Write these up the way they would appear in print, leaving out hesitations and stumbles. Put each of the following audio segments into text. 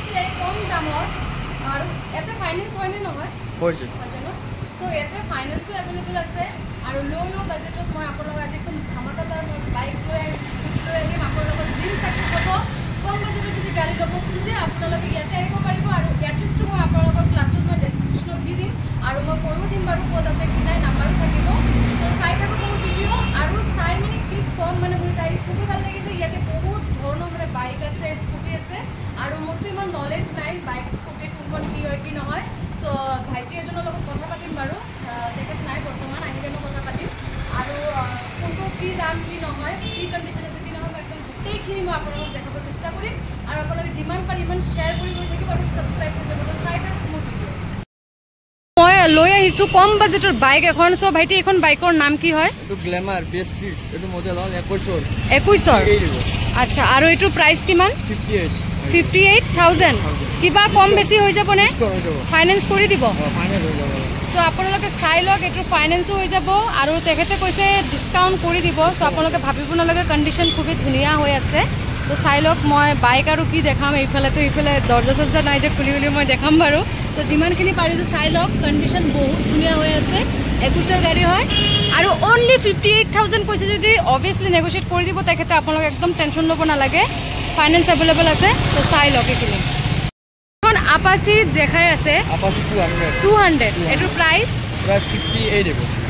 দিছে কম দামত আৰু এতে ফাইনান্স হয়নে নহয় হয়ছে সো এতে ফাইনান্সও এভেইলেবল আছে আৰু লো বাজেটত মই আপোনালোক আজি এখন ধামাকাদাৰ বাইক লৈ স্কুটি লৈ আহিম আপোনালোকৰ ড্ৰিম সাকসেস হ'ব কম বাজেটত যদি গাড়ী ল'ব খোজে আপোনালোকে ইয়াতে আহিব পাৰিব আৰু এড্ৰেছটো মই আপোনালোকৰ ক্লাছটোত মই ডেছক্ৰিপশ্যনত দি দিম আৰু মই কৈও দিম বাৰু ক'ত আছে কি নাই নাম্বাৰো থাকিব তো চাই থাকক মোৰ ভিডিঅ' আৰু চাই মানে কি কম মানে মোৰ গাড়ী খুবেই ভাল লাগিছে ইয়াতে বহুত ধৰণৰ মানে বাইক আছে স্কুটি আছে আৰু মোৰতো ইমান নলেজ নাই বাইক স্কুটি কোনখন কি হয় কি নহয় সো ভাইটি এজনৰ লগত কথা পাতিম বাৰু তেখেত নাই বৰ্তমান আহিলে মই কথা পাতিম আৰু কোনটো কি দাম কি নহয় কি কণ্ডিশ্যন আছে কি নহয় মই একদম গোটেইখিনি মই আপোনালোকক দেখাব চেষ্টা কৰিম আৰু আপোনালোকে যিমান পাৰি ইমান শ্বেয়াৰ কৰি গৈ থাকিব আৰু ছাবস্ক্ৰাইব কৰি যাব চাই থাকক মোৰ ভিডিঅ' মই লৈ আহিছোঁ কম বাজেটৰ বাইক এখন চ' ভাইটি এইখন বাইকৰ নাম কি হয় এইটো গ্ল্যামাৰ BS6 এইটো মডেল হ'ল 21ৰ আচ্ছা আৰু এইটোৰ প্ৰাইচ কিমান 58,000 কিবা কম বেছি হৈ যাব নে ফাইনেন্স কৰি দিব সো আপোনালোকে চাই লওক এইটো ফাইনেন্সো হৈ যাব আৰু তেখেতে কৈছে ডিছকাউণ্ট কৰি দিব সো আপোনালোকে ভাবিব নালাগে কণ্ডিশ্যন খুবেই ধুনীয়া হৈ আছে তো চাই লওক মই বাইক আৰু কি দেখাম এইফালেতো এইফালে দৰ্জা চৰ্জা নাই যে খুলি খুলি মই দেখাম বাৰু তো যিমানখিনি পাৰিছোঁ চাই লওক কণ্ডিশ্যন বহুত ধুনীয়া হৈ আছে 21ৰ গাড়ী হয় আৰু অনলি 58,000 কৈছে যদি অবভিয়াছলি নেগোচিয়েট কৰি দিব তেখেতে আপোনালোকে একদম টেনশ্যন ল'ব নালাগে ফাইনেন্স এভেইলেবল আছে তো চাই লওক এইখিনি এখন আপাচি দেখাই আছে আপাচি 200 এটোৰ প্ৰাইচ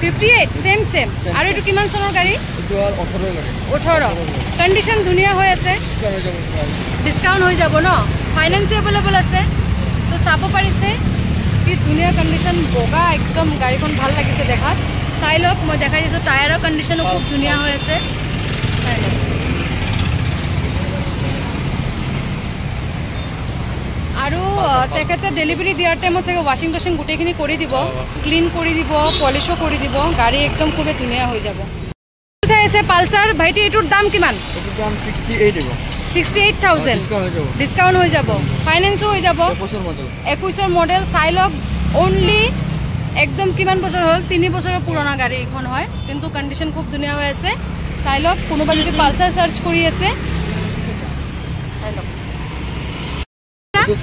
58 সেম আৰু এটো কিমান চনৰ গাড়ী এটো 18 গাড়ী 18 কন্ডিশন ধুনিয়া হৈ আছে ডিসকাউন্ট হৈ যাব ন ফাইনান্স এভেইলেবল আছে তো চাব পাৰিছে কি ধুনিয়া কন্ডিশন বগা একদম গাড়ীখন ভাল লাগিছে দেখাত চাই লওক মই দেখাই দিছো টায়াৰৰ কন্ডিশনো খুব ধুনিয়া হৈ আছে চাই লওক আৰু তেখেতে ডেলিভাৰি দিয়াৰ টাইমত চাগে ওয়াশিং মেশিন গুটেখিনি কৰি দিব ক্লিন কৰি দিব পলিশো কৰি দিব গাড়ী একদম খুব ধুনিয়া হৈ যাব চাই আছে পালসাৰ ভাইটি এটোৰ দাম কিমান এটোৰ দাম 68,000 ডিসকাউন্ট হৈ যাব ফাইনান্সও হৈ যাব 21ৰ মডেল চাই লওক অনলি একদম কিমান বছৰ হ'ল 3 বছৰৰ পুৰণা গাড়ী এখন হয় কিন্তু কন্ডিশন খুব ধুনিয়া হৈ আছে চাই লওক কোনোবা যদি পালসার সার্চ কৰি আছে চাই লওক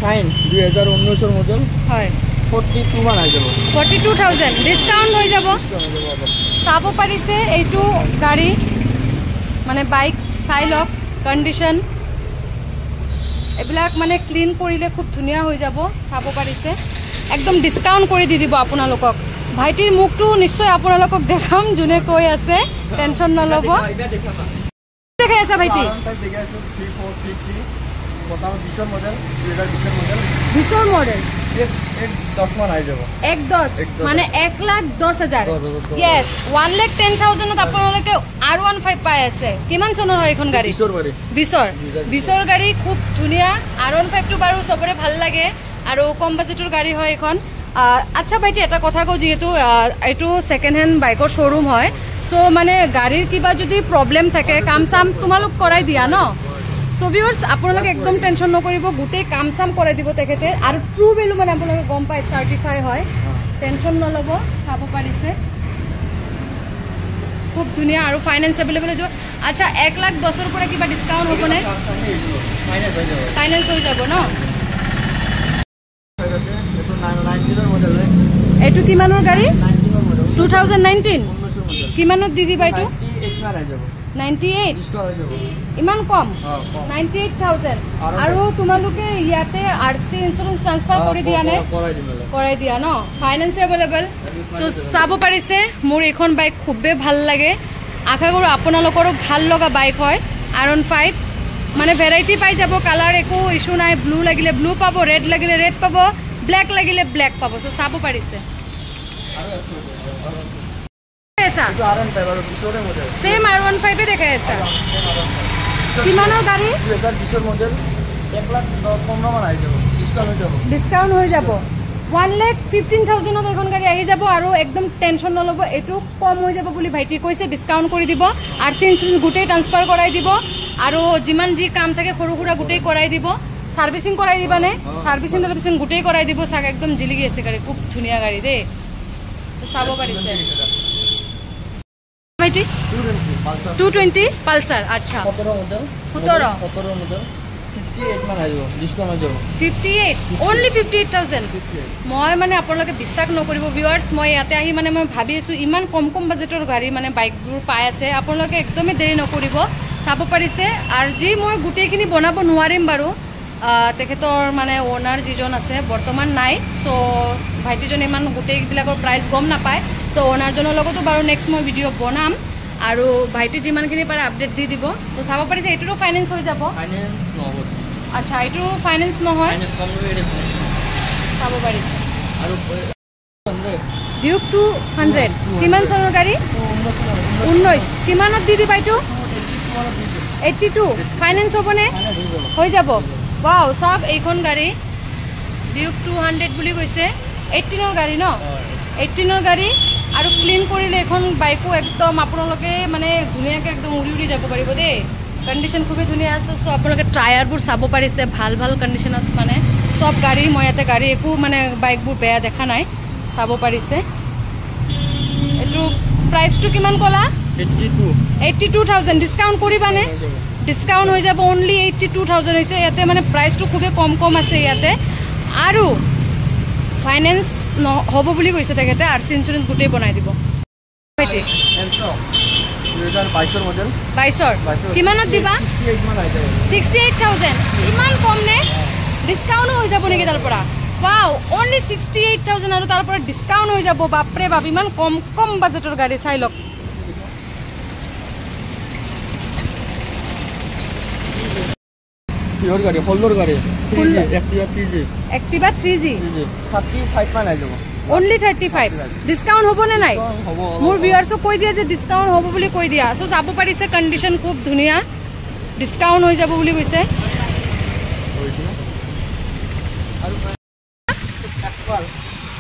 সাইন 2019 এর মডেল হয় 42 মান আই যাব 42,000 ডিসকাউন্ট হৈ যাব চাব পাৰিছে এইটো গাড়ী মানে বাইক চাই লওক কন্ডিশন এবিলাক মানে ক্লিন কৰিলে খুব ধুনিয়া হৈ যাব চাব পাৰিছে একদম ডিসকাউন্ট কৰি দি দিব আপোনালোকক ভাইটিৰ মুখটো নিশ্চয় আপোনালোকক দেখাম জুনে কৈ আছে টেনচন নলব দেখাই আছে ভাইটি দেখাইছো 3433 बताओ 20 मॉडल 20 मॉडल 110 মান আই যাব 110 মানে 1,10,000 यस 1,10,000 ত আপোনালোকে R15 পাই আছে কিমান চনৰ হয় এখন গাড়ী 20ৰ গাড়ী খুব ধুনিয়া R15 টো বাৰু সবৰে ভাল লাগে আৰু কম বাজেটৰ গাড়ী হয় এখন আচ্ছা ভাইটি এটা কথা কও যেহেতু এটো সেকেন্ড হ্যান্ড বাইকৰ শোৰুম হয় সো মানে গাড়ীৰ কিবা যদি প্ৰবলেম থাকে কাম সাম তোমালোক কৰাই দিয়া ন সো ভিউয়াৰ্স আপোনালোকে একদম টেনশন নকৰিব গুটে কাম সাম কৰাই দিব তেখেতে আৰু ট্ৰু ভ্যালু মানে আপোনালোকে গম পাই সাৰ্টিফাই হয় টেনশন নলব চাব পাৰিছে খুব ধুনিয়া আৰু ফাইনান্স এভেইলেবল হৈ যাব আচ্ছা 1,10,000 ৰ পৰা কিবা ডিসকাউন্ট হ'ব নে ফাইনান্স হৈ যাব ন এটো কিমানৰ গাড়ী 2019 কিমানত দি দিবা এটো 98 ইমান কম 98,000 আৰু তোমালোকে ইয়াতে আৰসি ইন্স্যুৰেন্স ট্ৰান্সফাৰ কৰি দিয়া নে কৰাই দিয়া ন ফাইনান্স এভেইলেবল সো চাব পাৰিছে মোৰ এখন বাইক খুবে ভাল লাগে আশা কৰো আপোনালোকৰো ভাল লগা বাইক হয় R15 মানে ভ্যারাইটি পাই যাব কালার একো ইস্যু নাই ব্লু লাগিলে ব্লু পাবো রেড লাগিলে রেড পাবো ব্ল্যাক লাগিলে ব্ল্যাক পাবো সো চাব পাৰিছে ऐसा सेम R15 पे देखा ऐसा किमानो गाड़ी 2020 मॉडल 1,15 মান আই যাব ডিসকাউন্ট হৈ যাব 1,15,000 এখন গাড়ী আহি যাব আৰু একদম টেনশন নলব এটো কম হৈ যাব বুলি ভাইটি কৈছে ডিসকাউন্ট কৰি দিব আৰসি ইন্স্যুৰেন্স গুটেই ট্ৰান্সফাৰ কৰাই দিব আৰু যিমান যি কাম থাকে সৰু সুৰা গুটেই কৰাই দিব সাৰ্ভিসিং কৰাই দিবানে সাৰ্ভিসিং গুটেই কৰাই দিব সাক একদম জিলিগি আছে গাড়ী খুব ধুনিয়া গাড়ী দে চাব পাৰিছে ভাইটি 220 পালসার আচ্ছা 17 মডেল 58 মান আহিব ডিসকাউন্ট হৈ যাব 58 only 58000 মই মানে আপোনালোকে বিশ্বাস নকৰিব ভিউয়াৰ্স মই ইয়াতে আহি মানে মই ভাবি আছো ইমান কম বাজেটৰ গাড়ী মানে বাইকবোৰ পাই আছে আপোনালোকে একদমই দেৰি নকৰিব চাব পাৰিছে আৰু যি মই গুটেইখিনি বনাব নোৱাৰিম বাৰু তেখেতৰ মানে ওনাৰ যিজন আছে বৰ্তমান নাই সো ভাইটিজন ইমান গুটেইবিলাকৰ প্ৰাইস গম নাপায় সো ওনাৰজনৰ লগতো বাৰু নেক্সট মই ভিডিও বনাম আৰু ভাইটি যিমানখিনি পাৰে আপডেট দি দিব তো চাব পাৰিছে এটোটো ফাইনান্স হৈ যাব ফাইনান্স নহব আচ্ছা এটো ফাইনান্স নহয় ফাইনান্স কম কৰি দিব চাব পাৰিছে আৰু ডিউক 200 কিমান চনৰ গাড়ী 19 কিমানত দি দিবা এটো 82 ফাইনান্স হ'বনে হৈ যাব ওয়াও সব এইখন গাড়ী ডিউক 200 বুলি কৈছে 18 ৰ গাড়ী ন 18 ৰ গাড়ী আৰু ক্লিন কৰিলে এখন বাইকো একদম আপোনালোকে মানে ধুনিয়াকে একদম উৰি যাব পাৰিব দে কন্ডিশন খুবই ধুনিয়া আছে সো আপোনালোকে টায়াৰবোৰ চাব পাৰিছে ভাল কন্ডিশনত মানে সব গাড়ী মই ইয়াতে গাড়ী একো মানে বাইকবোৰ বেয়া দেখা নাই চাব পাৰিছে এটো প্ৰাইসটো কিমান কলা 82000 ডিসকাউন্ট কৰিবানে ডিসকাউন্ট হৈ যাব only 82000 হৈছে ইয়াতে মানে প্ৰাইসটো খুবই কম আছে ইয়াতে আৰু ফাইনান্স হ'ব বুলি কৈছে তেখেতে আৰসি ইন্স্যুৰেন্স গুটেই বনাই দিব ভাইটি এন্ট্ৰ 2022 মডেল 22 কিমানত দিবা 68 মান আইছে 68000 ইমান কম নে ডিসকাউন্ট হৈ যাব নেকি তাৰ পৰা ওয়াও only 68000 আৰু তাৰ পৰা ডিসকাউন্ট হৈ যাব বাপৰে বাপ ইমান কম বাজেটৰ গাড়ী চাই লক পিওৰ গাড়ি ফোল্ডৰ গাড়ি 3G Activa 3G 35 মান আই যাব only 35 ডিসকাউন্ট হ'ব নে নাই মোৰ ভিউয়াৰ্সক কৈ দিয়া যে ডিসকাউন্ট হ'ব বুলি কৈ দিয়া সো চাব পাৰিছে কন্ডিশন খুব ধুনিয়া ডিসকাউন্ট হৈ যাব বুলি কৈছে আৰু এক্সপাল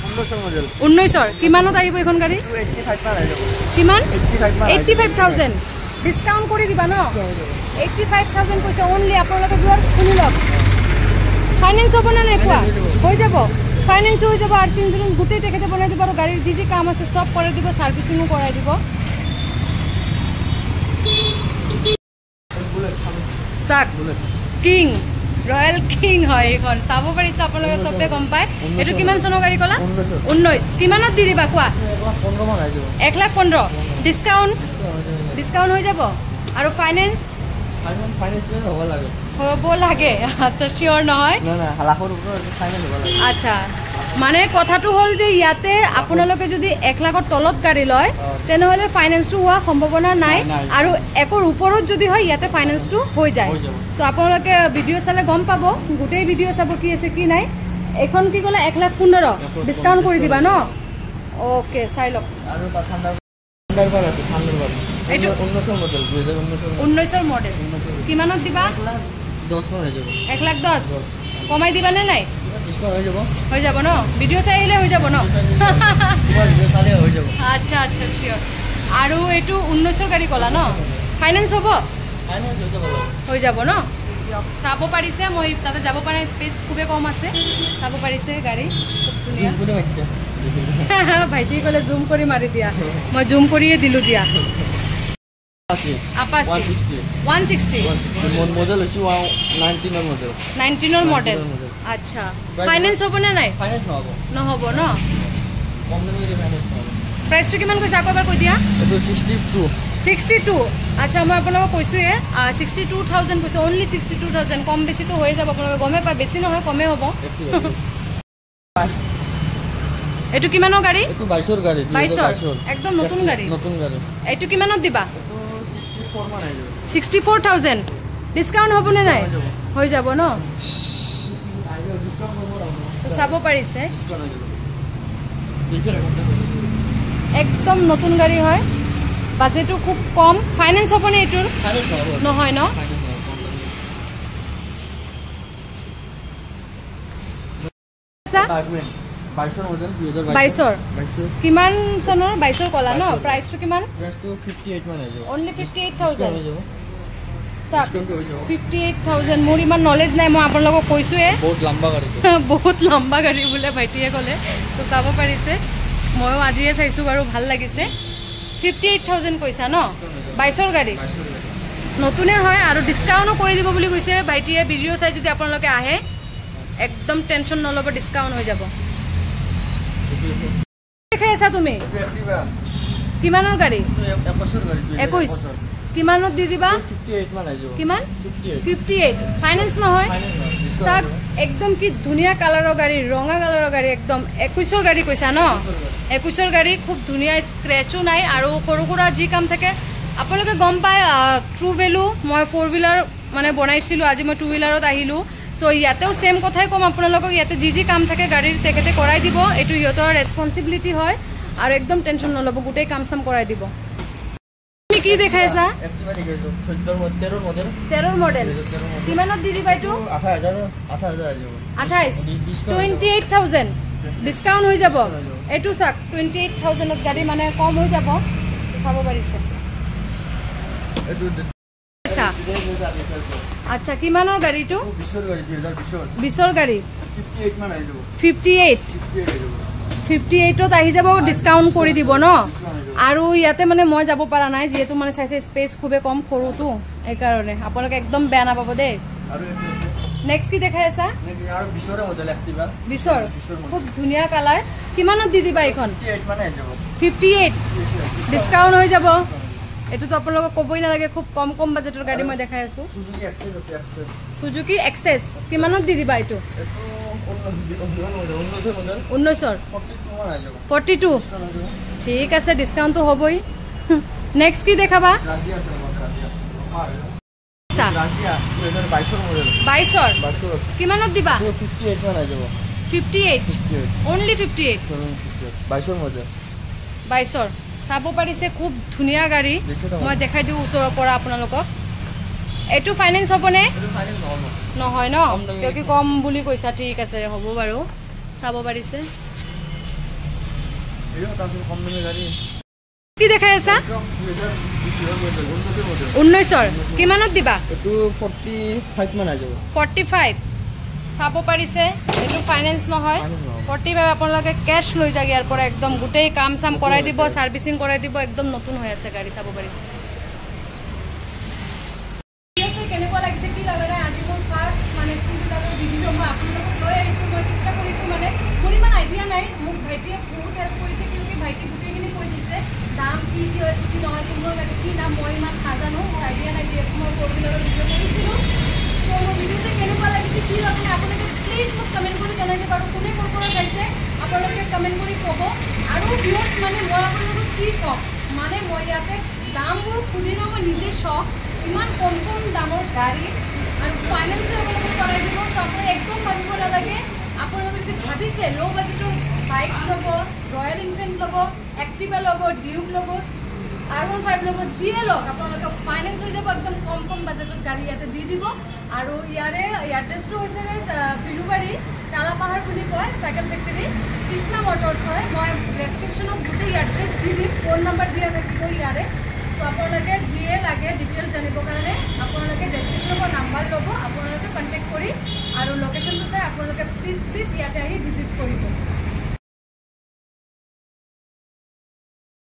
19 মডেল 19 কিমানত আহিব এখন গাড়ী 85 মান আই যাব কিমান 85 মান 85000 ডিসকাউন্ট কৰি দিবা ন 85000 কৈছে only আপোনালোকে ভিউয়াৰ্স শুনি লওক ফাইনান্স হ'ব না নাই কোৱা হৈ যাব ফাইনান্স হৈ যাব আৰসি ইন্স্যুৰেন্স গুটেই তেখেতে বনাই দিব আৰু গাড়ীৰ যি কাম আছে সব কৰি দিব সাৰ্ভিসিংও কৰাই দিব সাক কিং ৰয়্যাল কিং হয় এখন চাব পাৰিছে আপোনালোকে সবে গম পায় এটো কিমান চনৰ গাড়ী কলা 19 কিমানত দি দিবা কোৱা 115 মান আই যাব 1,15 ডিসকাউন্ট হৈ যাব আৰু ফাইনান্স হ'ব লাগে আচ্ছা শিওৰ নহয় না লাখৰ ওপৰত ফাইনাল হ'ব লাগে আচ্ছা মানে কথাটো হল যে ইয়াতে আপোনালোকে যদি 1 লাখৰ তলত গাড়ী লয় তেনেহলে ফাইনান্সটো হোৱা সম্ভাৱনা নাই আৰু একৰ ওপৰত যদি হয় ইয়াতে ফাইনান্সটো হৈ যায় সো আপোনালোকে ভিডিও চালে গম পাব গুটেই ভিডিও চাব কি আছে কি নাই এখন কি গলা 1,15 ডিসকাউন্ট কৰি দিবা ন ওকে চাই লওক আৰু থান্ডাৰবাৰ্ড আছে থান্ডাৰবাৰ্ড এইটো 19 মডেল 19 মডেল কিমানত দিবা 10 মান হৈ যাব 1,10 কমাই দিবা নে নাই ডিসকাউন্ট হৈ যাব ন ভিডিও চাই আহিলে হৈ যাব ন তোমাৰ ভিডিও চালে হৈ যাব আচ্ছা শিওৰ আৰু এটো 19 গাড়ী কলা ন ফাইনান্স হ'ব ফাইনান্স হৈ যাব ন চাব পাৰিছে মই তাতে যাব পাৰা স্পেস খুবে কম আছে চাব পাৰিছে গাড়ী খুব ধুনিয়া ভাইটি কলে জুম কৰি মাৰি দিয়া মই জুম কৰিয়ে দিলু দিয়া আপাচি 160 মডেল আছে 19 ৰ মডেল 19 ৰ মডেল আচ্ছা ফাইনান্স হ'ব না নাই ফাইনান্স নহব ন কম দামী ফাইনান্স নহব প্ৰাইসটো কিমান কৈছে আকৌ এবাৰ কৈ দিয়া এটো 62 আচ্ছা মই আপোনাক কৈছোয়ে 62000 কৈছে only 62000 কম বেছি তো হৈ যাব আপোনাক গমে পায় বেছি নহয় কমে হ'ব এটো কিমানৰ গাড়ী এটো 22 ৰ গাড়ী 22 একদম নতুন গাড়ী এটো কিমানত দিবা 64 মান আই যাব 64000 ডিসকাউন্ট হ'ব নে নাই হৈ যাব ন তো চাব পাৰিছে একদম নতুন গাড়ী হয় বাজেটটো খুব কম ফাইনান্স হ'ব নে এটোৰ নহয় ন কিমান চনৰ 22 কলা ন প্ৰাইসটো কিমান প্ৰাইসটো 58 মান আইছো only 58000 সাক 58000 মোৰ ইমান নলেজ নাই মই আপোনালোকক কৈছোয়ে বহুত লম্বা গাড়ী বুলে ভাইটিয়ে কলে তো চাব পাৰিছে ময়ো আজিয়ে চাইছো বাৰু ভাল লাগিছে 58000 কৈছা ন 22 গাড়ী নতুনে হয় আৰু ডিসকাউন্টও কৰি দিব বুলি কৈছে ভাইটিয়ে ভিডিও চাই যদি আপোনালোকে আহে একদম টেনশন নলব ডিসকাউন্ট হৈ যাব দেখাই আছা তুমি কিমানৰ গাড়ী 21 কিমানত দি দিবা 58 মান আইজো কিমান 58 ফাইনান্স নহয় সাক একদম কি ধুনিয়া কালাৰৰ গাড়ী ৰঙা কালাৰৰ গাড়ী একদম 21 ৰ গাড়ী কৈছা ন 21 ৰ গাড়ী খুব ধুনিয়া স্ক্ৰেচও নাই আৰু সৰুকুৰা যি কাম থাকে আপোনালোকে গম পায় ট্ৰু ভ্যালু মই 4 হুইলাৰ মানে বনাইছিলো আজি মই 2 হুইলাৰত আহিলো সো ইয়াতেও সেম কথাই কম আপোনালোকক ইয়াতে যি কাম থাকে গাড়ীৰ তেখেতে কৰাই দিব এটো ইহঁতৰ ৰেসপন্সিবিলিটি হয় আৰু একদম টেনশন নলব গোটেই কাম সাম কৰাই দিব তুমি কি দেখাইছা একটিভা দেখাইছো 13 মডেল কিমানত দি দিবা এটো 8000 আইজো 28000 ডিসকাউন্ট হৈ যাব এটো সাক 28000 ত গাড়ী মানে কম হৈ যাব চাব পাৰিছে এটো আচ্ছা কিমানৰ গাড়ীটো 20 গাড়ী 2020 20 গাড়ী 58 মান আইজো 58 ত আহি যাব ডিসকাউন্ট কৰি দিব ন আৰু ইয়াতে মানে মই যাব পাৰা নাই যেহেতু মানে চাইছে স্পেস খুবে কম সৰুটো এই কাৰণে আপোনালোকে একদম বেয়া না পাব দে আৰু নেক্সট কি দেখাই আছা আৰু 20 ৰ মডেল একটিভা 20 খুব ধুনিয়া কালাৰ কিমানত দি দিবা এখন 58 মান আইজো 58 ডিসকাউন্ট হৈ যাব এটো তো আপোনালোক কবই না লাগে খুব কম বাজেটৰ গাড়ী মই দেখাই আছো সুজুকি এক্সেস আছে এক্সেস সুজুকি এক্সেস কিমানত দি দিবা এটো এটো 19 মডেল 19 42 ঠিক আছে ডিসকাউন্ট তো হবই নেক্সট কি দেখাবা রাজিয়া আছে রাজিয়া রাজিয়া 2022 মডেল 22 কিমানত দিবা 58 মান আইজো 58 only 58 22 মডেল 22 চাব পাৰিছে খুব ধুনিয়া গাড়ী মই দেখাই দিও ওচৰৰ পৰা আপোনালোকক এটো ফাইনান্স হ'বনে এটো ফাইনান্স নহয় ন কিয় কি কম বুলি কৈছা ঠিক আছে হ'ব বাৰু চাব পাৰিছে এটো তাতে কম দামী গাড়ী কি দেখাই আছা 19 কিমানত দিবা এটো 45 মান আইজো 45 চাব পাৰিছে এটো ফাইনান্স নহয় 45 আপোনালোকে ক্যাশ লৈ যাগ ইয়াৰ পৰা একদম গুটেই কাম সাম কৰাই দিব সাৰ্ভিসিং কৰাই দিব একদম নতুন হৈ আছে গাড়ী চাব পাৰিছে কেনেকুৱা লাগিছে কি লাগৰে আজি মোৰ ফাৰ্স্ট মানে ফুলবিলাকৰ ভিডিও মই আপোনালোকক লৈ আহিছো মই চেষ্টা কৰিছো মানে মোৰ ইমান আইডিয়া নাই মোক ভাইটিয়ে বহুত হেল্প কৰিছে কিউকি ভাইটি গুটেইখিনি কৈ দিছে দাম কি হয় কি নহয় তোমাৰ গাড়ী কি নাম মই ইমান নাজানো মোৰ আইডিয়া নাই যে মই ফুলবিলাকৰ ভিডিও কৰিছিলো সো মোৰ ভিডিওতে কেনেকুৱা লাগিছে কি লাগনে আপোনালোকে প্লিজ মোক কমেন্ট কৰি জনাই দিব আৰু কোনে কোন পৰা চাইছে আপোনালোকে কমেন্ট কৰি ক'ব আৰু ভিউয়াৰ্স মানে মই আপোনালোকক কি কম মানে মই ইয়াতে দামবোৰ খুদিনো মই নিজে শক ইমান কম দামৰ গাড়ী আৰু ফাইনান্স আপোনালোকে কৰাই দিব আপুনি একদম ভাবিব নালাগে আপোনালোকে যদি ভাবিছে লো বাজেটৰ বাইক ল'ব ৰয়েল এনফিল্ড ল'ব এক্টিভা ল'ব ডিউক ল'ব R15 ল'ব যিয়ে লওক আপোনালোকে ফাইনান্স হৈ যাব একদম কম বাজেটৰ গাড়ী ইয়াতে দি দিব আৰু ইয়াৰে এড্ৰেছটো হৈছে বিৰুবাৰী কালাপাহাৰ বুলি কয় সাইকেল ফেক্টৰী কৃষ্ণা মটৰ্ছ হয় মই ডেসক্ৰিপশ্যনত গোটেই এড্ৰেছ দি দিম ফোন নম্বৰ দিয়া থাকিব ইয়াৰে সো আপোনালোকে যিয়ে লাগে ডিটেইলছ জানিবৰ কাৰণে আপোনালোকে ডেসক্ৰিপশ্যনৰ নম্বৰ ল'ব আপোনালোকে কন্টেক্ট কৰি আৰু লোকেশ্যনটো চাই আপোনালোকে প্লিজ ইয়াতে আহি ভিজিট কৰিব